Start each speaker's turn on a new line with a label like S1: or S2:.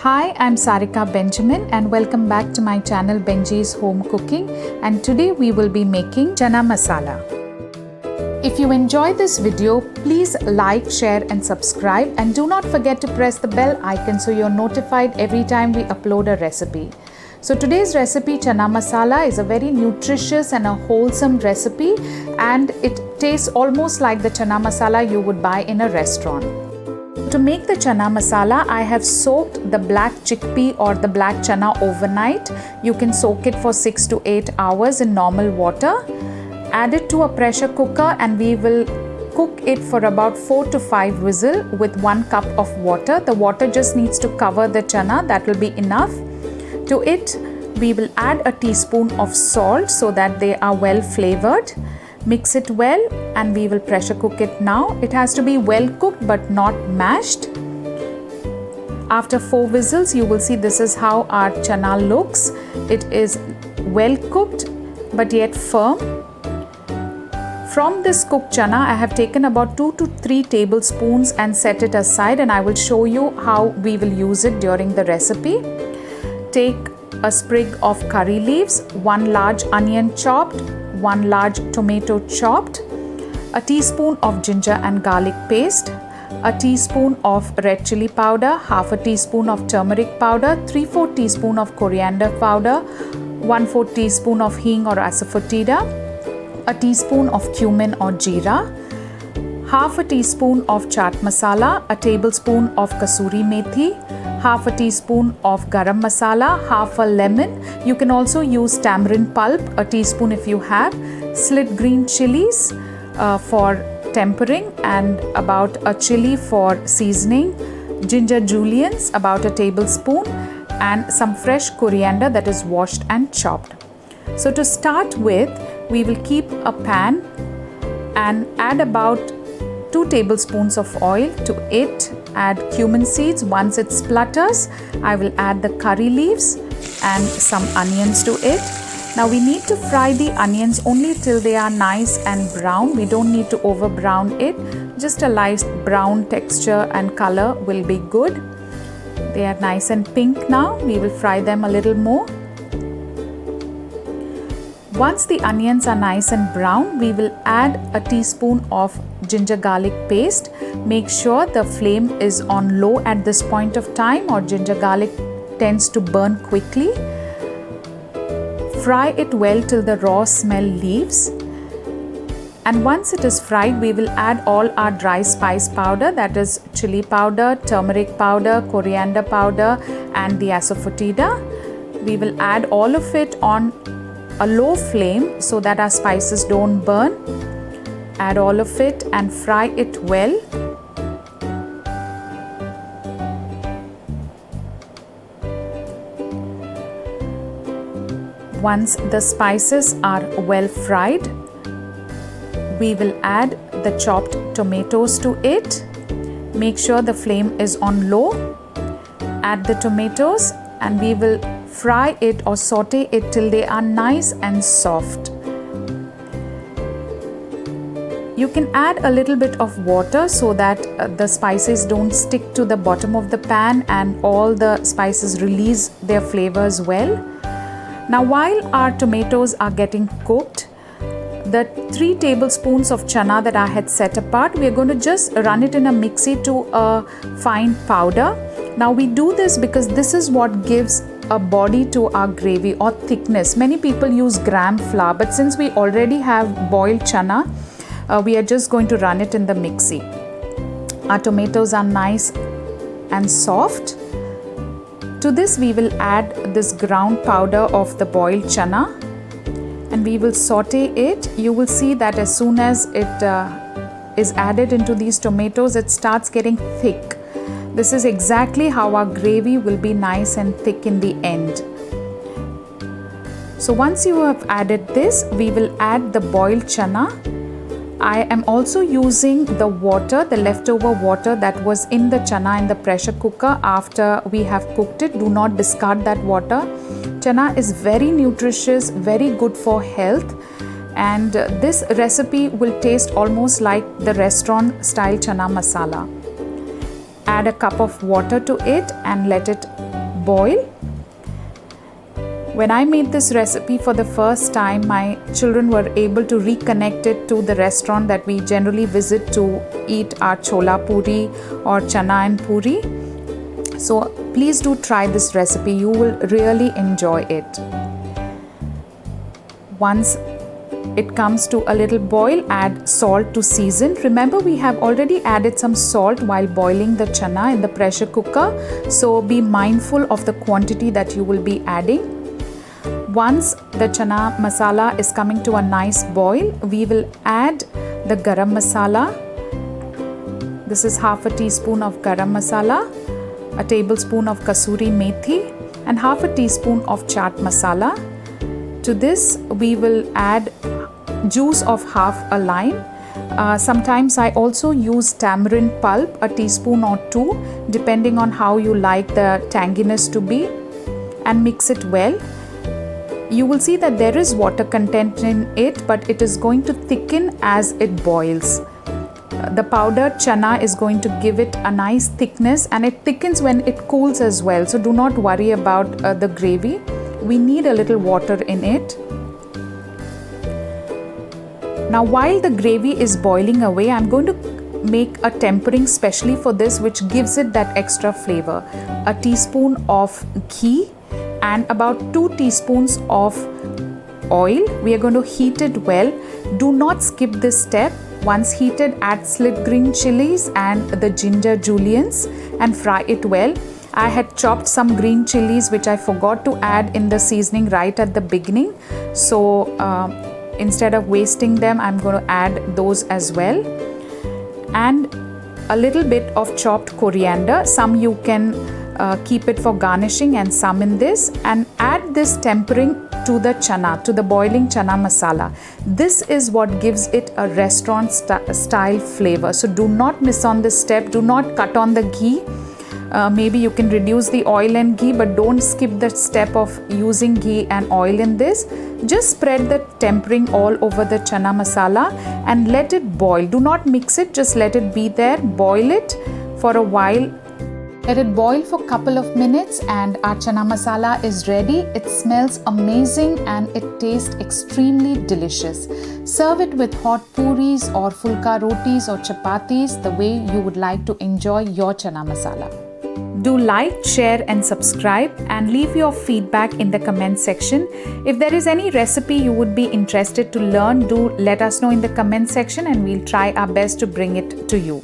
S1: Hi, I'm Sarika Benjamin and welcome back to my channel Benji's Home Cooking, and today we will be making chana masala. If you enjoy this video, please like, share and subscribe, and do not forget to press the bell icon so you're notified every time we upload a recipe. So today's recipe chana masala is a very nutritious and a wholesome recipe, and it tastes almost like the chana masala you would buy in a restaurant. To make the chana masala, I have soaked the black chickpea or the black chana overnight. You can soak it for 6 to 8 hours in normal water. Add it to a pressure cooker and we will cook it for about 4 to 5 whistles with 1 cup of water. The water just needs to cover the chana, that will be enough. To it, we will add a teaspoon of salt so that they are well flavored. Mix it well and we will pressure cook it now. It has to be well cooked but not mashed. After 4 whistles, you will see this is how our chana looks. It is well cooked but yet firm. From this cooked chana, I have taken about 2 to 3 tablespoons and set it aside, and I will show you how we will use it during the recipe. Take a sprig of curry leaves, 1 large onion chopped, 1 large tomato chopped, a teaspoon of ginger and garlic paste, a teaspoon of red chili powder, half a teaspoon of turmeric powder, 3/4 teaspoon of coriander powder, 1/4 teaspoon of hing or asafoetida, a teaspoon of cumin or jeera, half a teaspoon of chaat masala, a tablespoon of kasuri methi, half a teaspoon of garam masala, half a lemon. You can also use tamarind pulp, a teaspoon if you have, slit green chilies for tempering, and about a chili for seasoning, ginger juliennes about a tablespoon, and some fresh coriander that is washed and chopped. So to start with, we will keep a pan and add about 2 tablespoons of oil. To it, add cumin seeds. Once it splutters, I will add the curry leaves and some onions to it. Now we need to fry the onions only till they are nice and brown. We don't need to over brown it. Just a light brown texture and color will be good. They are nice and pink now. We will fry them a little more. Once the onions are nice and brown, we will add a teaspoon of ginger garlic paste. Make sure the flame is on low at this point of time, or ginger garlic tends to burn quickly. Fry it well till the raw smell leaves. And once it is fried, we will add all our dry spice powder, that is chili powder, turmeric powder, coriander powder and the asafoetida. We will add all of it on a low flame so that our spices don't burn. Add all of it and fry it well. Once the spices are well fried, we will add the chopped tomatoes to it. Make sure the flame is on low. Add the tomatoes and we will fry it or saute it till they are nice and soft. You can add a little bit of water so that the spices don't stick to the bottom of the pan and all the spices release their flavors well. Now while our tomatoes are getting cooked, the 3 tablespoons of chana that I had set apart, we are going to just run it in a mixie to a fine powder. Now we do this because this is what gives a body to our gravy or thickness. Many people use gram flour, but since we already have boiled chana, we are just going to run it in the mixie. Our tomatoes are nice and soft. To this we will add this ground powder of the boiled chana and we will saute it. You will see that as soon as it is added into these tomatoes, it starts getting thick. This is exactly how our gravy will be nice and thick in the end. So once you have added this, we will add the boiled chana. I am also using the water, the leftover water that was in the chana in the pressure cooker after we have cooked it. Do not discard that water. Chana is very nutritious, very good for health, and this recipe will taste almost like the restaurant style chana masala. Add a cup of water to it and let it boil. When I made this recipe for the first time, my children were able to reconnect it to the restaurant that we generally visit to eat our chola puri or chana and puri. So please do try this recipe. You will really enjoy it. Once it comes to a little boil, add salt to season. Remember, we have already added some salt while boiling the chana in the pressure cooker. So be mindful of the quantity that you will be adding. Once the chana masala is coming to a nice boil, we will add the garam masala. This is half a teaspoon of garam masala, a tablespoon of kasuri methi, and half a teaspoon of chaat masala. To this, we will add juice of half a lime. Sometimes I also use tamarind pulp, a teaspoon or two, depending on how you like the tanginess to be, and mix it well. You will see that there is water content in it, but it is going to thicken as it boils. The powdered chana is going to give it a nice thickness, and it thickens when it cools as well. So do not worry about the gravy. We need a little water in it. Now while the gravy is boiling away, I'm going to make a tempering specially for this, which gives it that extra flavor. A teaspoon of ghee and about 2 teaspoons of oil. We are going to heat it well. Do not skip this step. Once heated, add slit green chilies and the ginger juliennes and fry it well. I had chopped some green chilies which I forgot to add in the seasoning right at the beginning. So instead of wasting them, I'm going to add those as well. And a little bit of chopped coriander. Some you can keep it for garnishing and some in this, and add this tempering to the chana, to the boiling chana masala. This is what gives it a restaurant style flavor. So do not miss on this step. Do not cut on the ghee. Maybe you can reduce the oil and ghee, but don't skip the step of using ghee and oil in this. Just spread the tempering all over the chana masala and let it boil. Do not mix it, just let it be there. Boil it for a while. Let it boil for a couple of minutes and our chana masala is ready. It smells amazing and it tastes extremely delicious. Serve it with hot puris or fulka rotis or chapatis, the way you would like to enjoy your chana masala. Do like, share and subscribe, and leave your feedback in the comment section. If there is any recipe you would be interested to learn, do let us know in the comment section and we'll try our best to bring it to you.